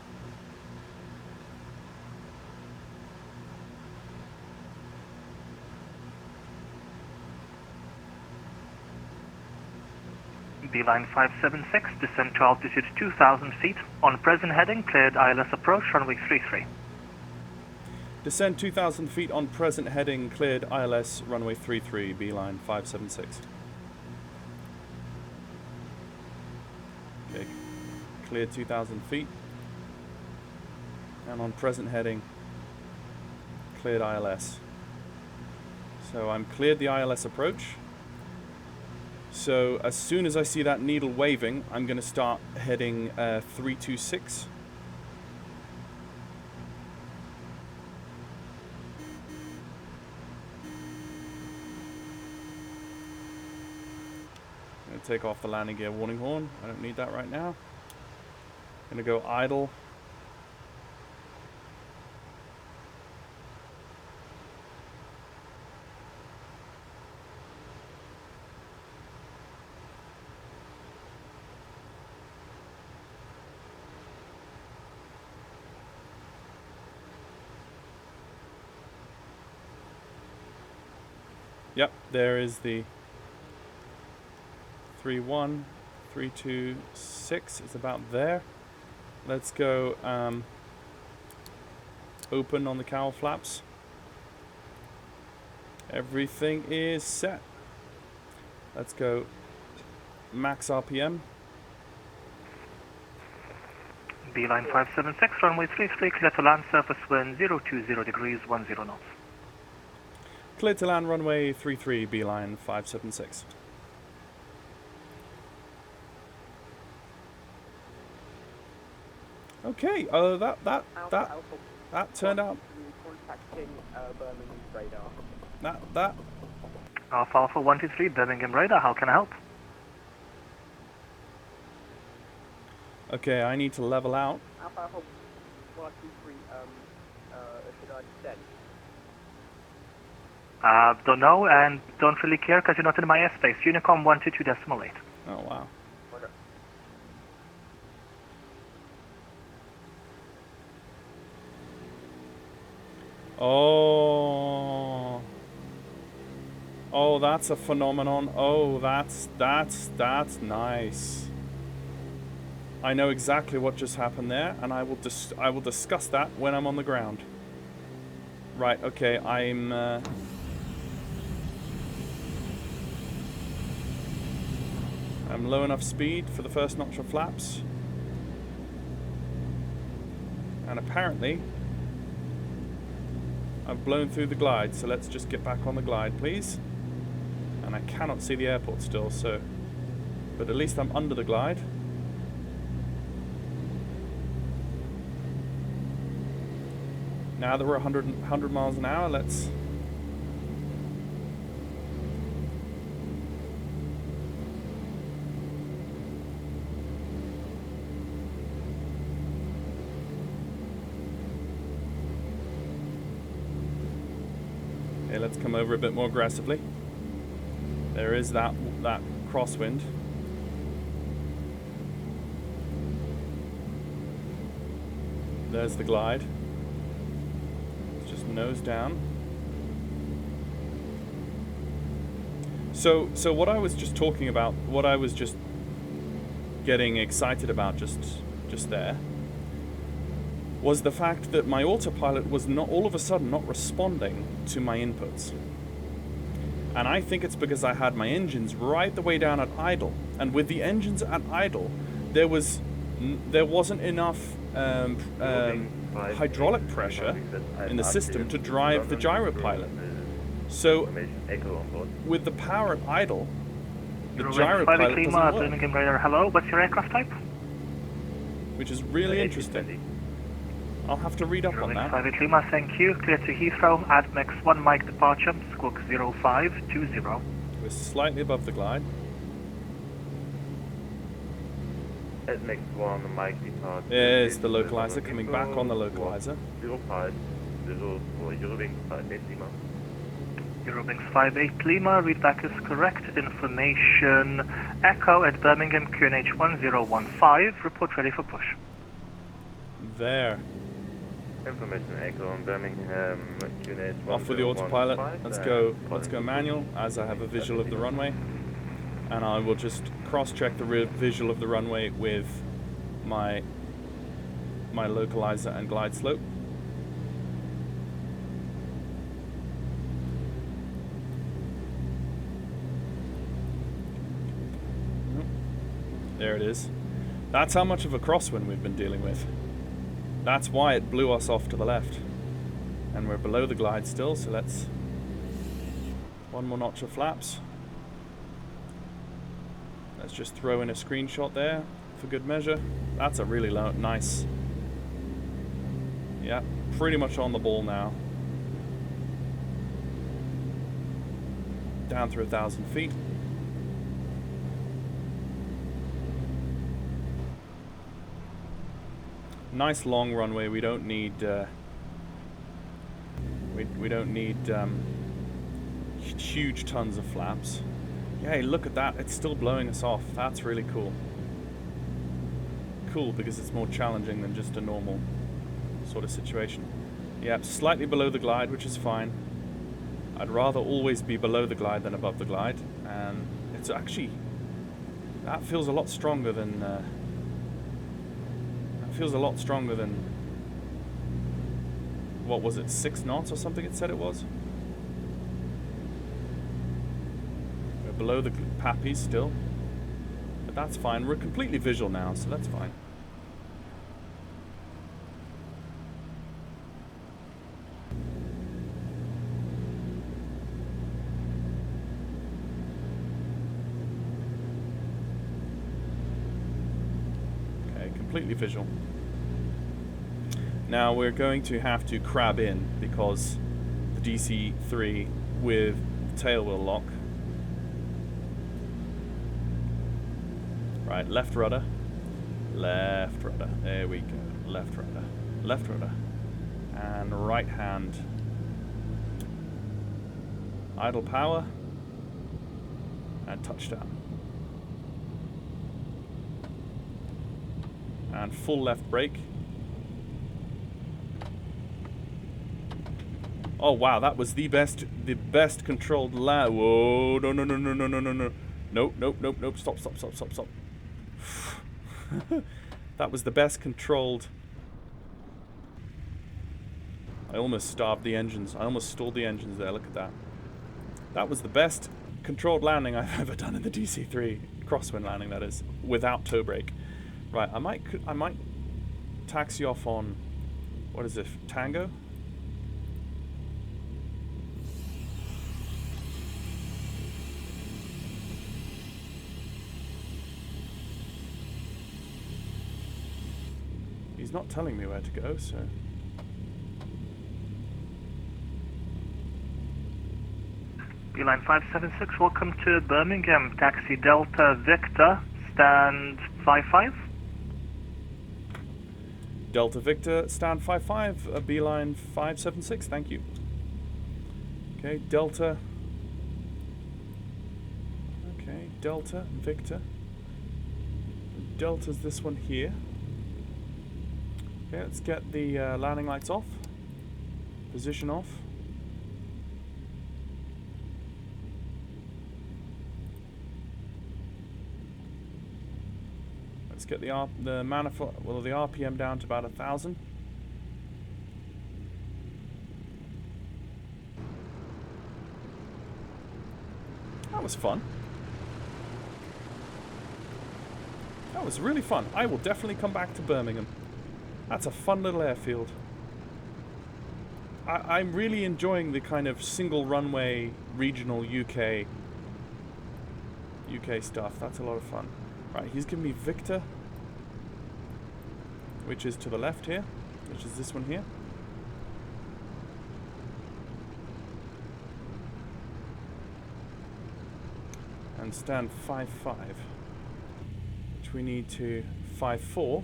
Beeline 576, descend to altitude 2,000 feet. On present heading, cleared ILS approach, runway 33. Descend 2,000 feet on present heading, cleared ILS, runway 33, Beeline 576. Okay, cleared 2,000 feet. And on present heading, cleared ILS. So I'm cleared the ILS approach. So as soon as I see that needle waving, I'm going to start heading 326. I'm going to take off the landing gear warning horn. I don't need that right now. I'm going to go idle. Yep, there is the 3-1, 3-2, 6. It's about there. Let's go open on the cowl flaps. Everything is set. Let's go max RPM. Beeline 576, runway 33, clear to land, surface wind 020 degrees, 10 knots. Clear to land, runway 33, beeline 576. Okay, that turned out. Contacting Birmingham radar. That. Alpha 123, Birmingham radar, how can I help? Okay, I need to level out. Alpha 123, should I descend? Don't know and don't really care because you're not in my airspace. Unicom 122.8. Oh, wow. Okay. Oh, that's a phenomenon. Oh, that's nice. I know exactly what just happened there, and I will discuss that when I'm on the ground. Right. Okay. I'm low enough speed for the first notch of flaps, and apparently I've blown through the glide. So let's just get back on the glide, please. And I cannot see the airport still, so, but at least I'm under the glide. Now that we're 100 miles an hour, let's let's come over a bit more aggressively. There is that crosswind. There's the glide. It's just nose down. So what I was just talking about, what I was just getting excited about just there, was the fact that my autopilot was not all of a sudden not responding to my inputs. And I think it's because I had my engines right the way down at idle. And with the engines at idle, there wasn't enough hydraulic pressure in the system to drive the gyropilot. So with the power at idle, the gyropilot doesn't work. Hello, what's your aircraft type? Which is really interesting. I'll have to read up on that. Private Lima, thank you. Clear to Heathrow, ADMEX 1 Mike departure, squawk 0520. We're slightly above the glide. ADMEX 1 Mike departure. There's the localizer, coming back on the localizer. 0504, Eurowings 58 Lima. Eurowings 58 Lima, readback is correct. Information Echo at Birmingham, QNH 1015, report ready for push. There. Information Echo on Birmingham, QNH. Off with the autopilot. Let's go manual, as I have a visual of the runway, and I will just cross-check the visual of the runway with my localizer and glide slope. There it is. That's how much of a crosswind we've been dealing with. That's why it blew us off to the left. And we're below the glide still, so let's... one more notch of flaps. Let's just throw in a screenshot there for good measure. That's a really nice... yeah, pretty much on the ball now. Down through 1,000 feet. Nice long runway. We don't need we don't need huge tons of flaps. Yay, look at that, it's still blowing us off. That's really cool. Cool, because it's more challenging than just a normal sort of situation. Yep, slightly below the glide, which is fine. I'd rather always be below the glide than above the glide, and it's actually, that feels a lot stronger than what was it, 6 knots or something it said it was? below the Pappies still. But that's fine. We're completely visual now, so that's fine. Okay, completely visual. Now we're going to have to crab in because the DC-3 with the tail wheel lock. Right, left rudder, there we go, left rudder, and right hand. Idle power, and touchdown. And full left brake. Oh wow, that was the best controlled land. Whoa, no. Nope, stop. That was the best controlled. I almost starved the engines. I almost stalled the engines there, look at that. That was the best controlled landing I've ever done in the DC-3. Crosswind landing, that is, without toe brake. Right, I might taxi off on, what is it, Tango? He's not telling me where to go, so... Beeline 576, welcome to Birmingham. Taxi Delta Victor, stand 55. Delta Victor, stand 55, Beeline 576, thank you. Okay, Delta. Okay, Delta, Victor. Delta's this one here. Okay, let's get the landing lights off. Position off. Let's get the manifold, well, the RPM down to about 1,000. That was fun. That was really fun. I will definitely come back to Birmingham. That's a fun little airfield. I'm really enjoying the kind of single runway regional UK stuff. That's a lot of fun. Right, he's giving me Victor, which is to the left here, which is this one here. And stand 5-5, which we need to 5-4.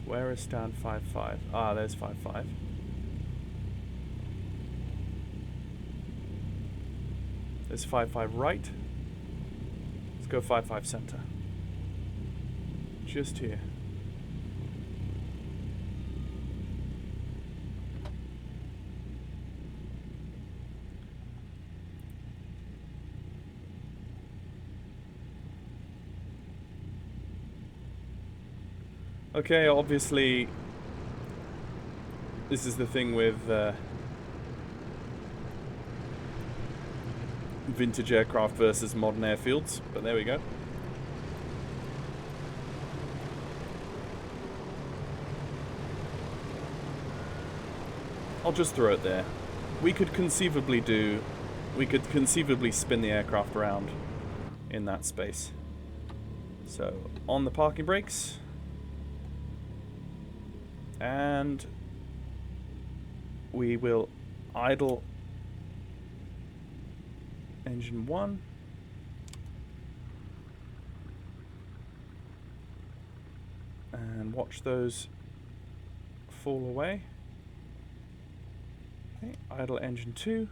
Where is stand 5-5? Ah, there's 5-5. There's 5-5 right. Let's go 5-5 center. Just here. Okay, obviously, this is the thing with vintage aircraft versus modern airfields, but there we go. I'll just throw it there. We could conceivably spin the aircraft around in that space. So, on the parking brakes. And we will idle engine 1. And watch those fall away. Okay, idle engine 2.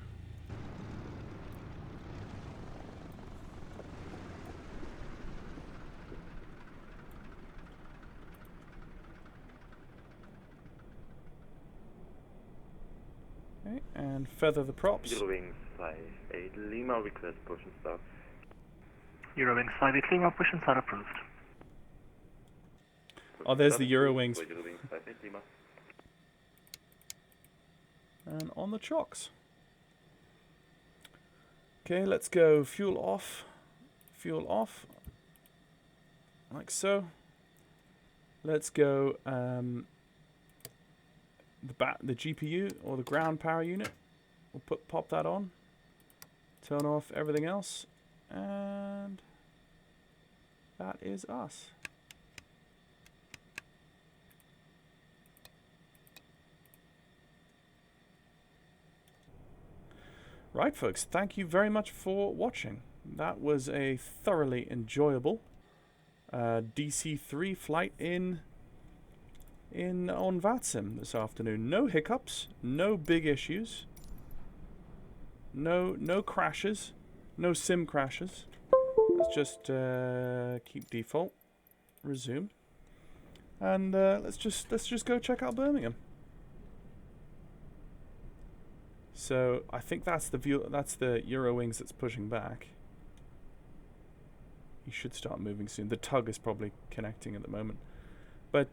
Okay, and feather the props. Eurowings 58 Lima, request push and start. Eurowings 58 Lima, push and start approved. Oh, there's the Eurowings. Eurowings 58 Lima. And on the chocks. Okay, let's go fuel off, like so. Let's go the GPU or the ground power unit. We'll pop that on. Turn off everything else, and that is us. Right, folks, thank you very much for watching. That was a thoroughly enjoyable DC-3 flight on VATSIM this afternoon. No hiccups, no big issues, no crashes, no sim crashes. Let's just keep default, resume, and let's just go check out Birmingham. So I think that's the view. That's the Eurowings that's pushing back. He should start moving soon. The tug is probably connecting at the moment, but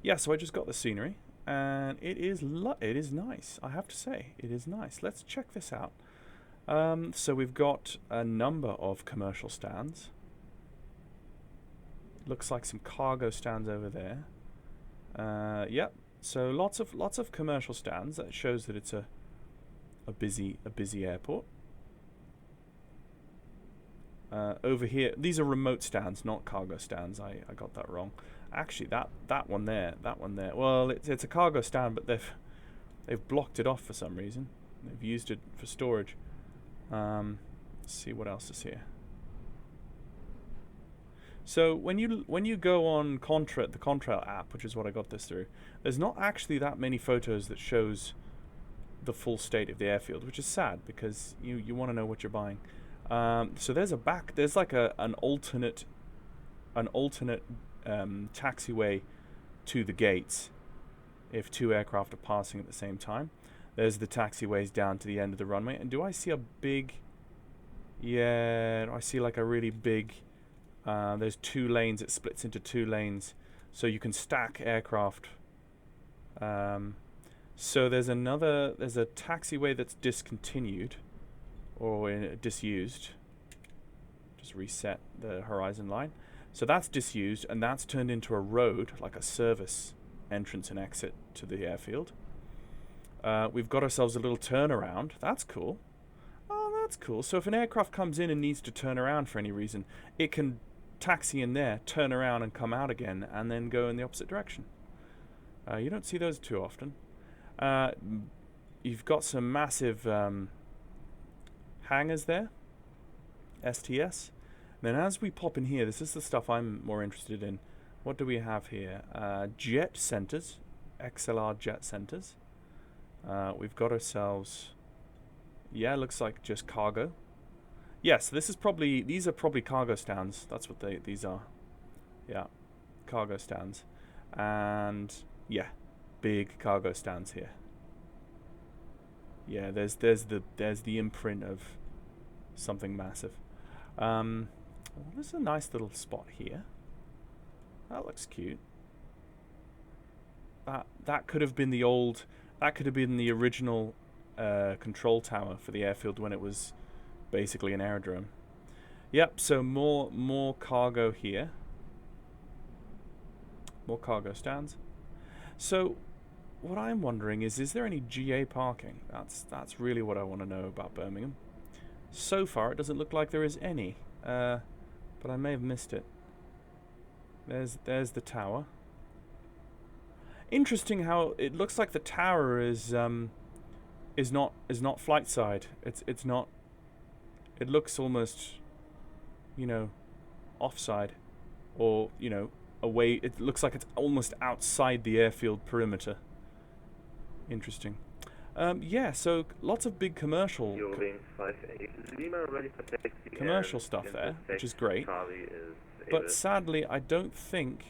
yeah. So I just got the scenery, and it is nice. I have to say, it is nice. Let's check this out. So we've got a number of commercial stands. Looks like some cargo stands over there. Yep. So lots of commercial stands. That shows that it's a busy airport. Over here, these are remote stands, not cargo stands. I got that wrong. Actually, that one there. Well, it's a cargo stand, but they've blocked it off for some reason. They've used it for storage. Let's see what else is here. So when you go on the Contrail app, which is what I got this through, there's not actually that many photos that shows the full state of the airfield, which is sad because you want to know what you're buying. So there's like an alternate taxiway to the gates if two aircraft are passing at the same time. There's the taxiways down to the end of the runway, and do I see a big? Yeah, I see like a really big. There's 2 lanes. It splits into 2 lanes, so you can stack aircraft. So there's a taxiway that's discontinued or disused. Just reset the horizon line. So that's disused, and that's turned into a road, like a service entrance and exit to the airfield. We've got ourselves a little turnaround. That's cool. Oh, that's cool. So if an aircraft comes in and needs to turn around for any reason, it can taxi in there, turn around and come out again, and then go in the opposite direction. You don't see those too often. You've got some massive hangars there, STS. Then as we pop in here, this is the stuff I'm more interested in. What do we have here? Jet centers, XLR jet centers. We've got ourselves, yeah, looks like just cargo. Yes, these are probably cargo stands. That's what these are. Yeah, cargo stands. And yeah, big cargo stands here. Yeah, there's the imprint of something massive. There's a nice little spot here. That looks cute. That could have been the original control tower for the airfield when it was basically an aerodrome. Yep, so more cargo here. More cargo stands. So what I'm wondering is there any GA parking? That's really what I want to know about Birmingham. So far it doesn't look like there is any. But I may have missed it. There's the tower. Interesting how it looks like the tower is not flight side. It's not. It looks almost, offside, or away. It looks like it's almost outside the airfield perimeter. Interesting. Yeah, so lots of big commercial stuff there, which is great. But sadly, I don't think.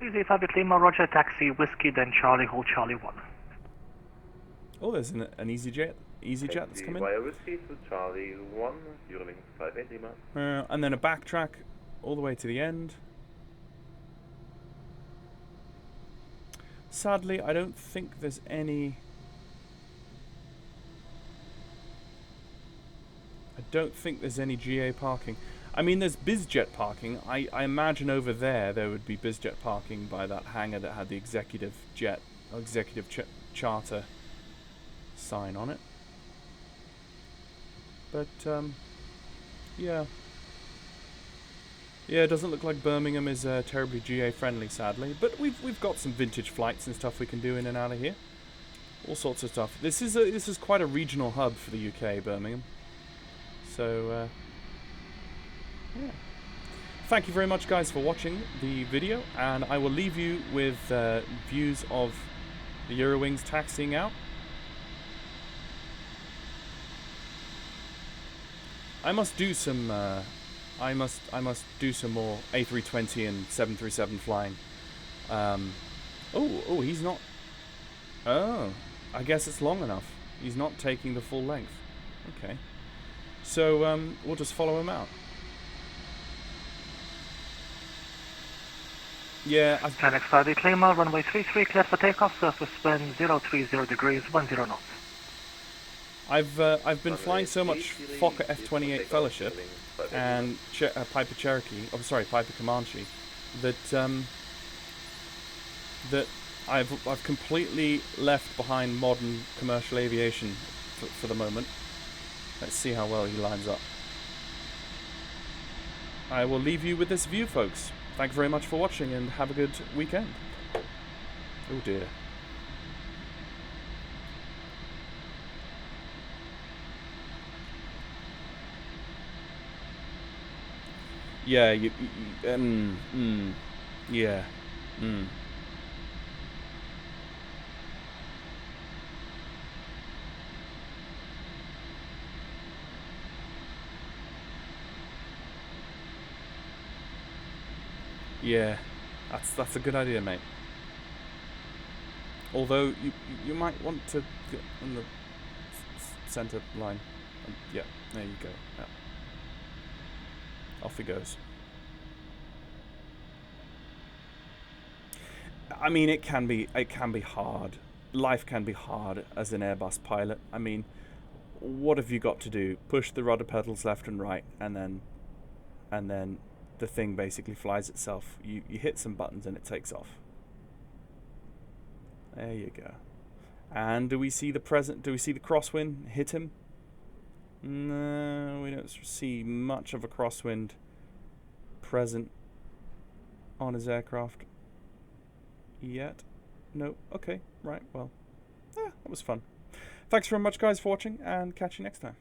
Easy 5 Lima, Roger, taxi, whiskey, then Charlie, hold Charlie 1. Oh, there's an EasyJet that's coming. Whiskey to Charlie 1, Eurowings 58 Lima. And then a backtrack all the way to the end. Sadly, I don't think there's any. don't think there's any GA parking. I mean, there's BizJet parking. I imagine over there would be BizJet parking by that hangar that had the executive charter sign on it. But yeah, it doesn't look like Birmingham is terribly GA friendly, sadly. But we've got some vintage flights and stuff we can do in and out of here. All sorts of stuff. This is quite a regional hub for the UK, Birmingham. So yeah. Thank you very much, guys, for watching the video, and I will leave you with views of the Eurowings taxiing out. I must do some. I must do some more A320 and 737 flying. Oh, he's not. Oh, I guess it's long enough. He's not taking the full length. Okay. So we'll just follow him out. Yeah. Phoenix Friday Lima, runway 33, clear for takeoff, surface wind 030 degrees, 10 knots. I've been flying so much Fokker F-28 Fellowship and Piper Cherokee, Piper Comanche, that that I've completely left behind modern commercial aviation for the moment. Let's see how well he lines up. I will leave you with this view, folks. Thank you very much for watching, and have a good weekend. Oh dear. Yeah, yeah. Yeah, that's a good idea, mate. Although you might want to get on the center line. Yeah, there you go. Yeah. Off he goes. I mean, it can be hard. Life can be hard as an Airbus pilot. I mean, what have you got to do? Push the rudder pedals left and right, and then the thing basically flies itself. You hit some buttons and it takes off. There you go. And do we see the crosswind hit him? No, we don't see much of a crosswind present on his aircraft yet. No. Okay. Right. Well, yeah, that was fun. Thanks very much, guys, for watching, and catch you next time.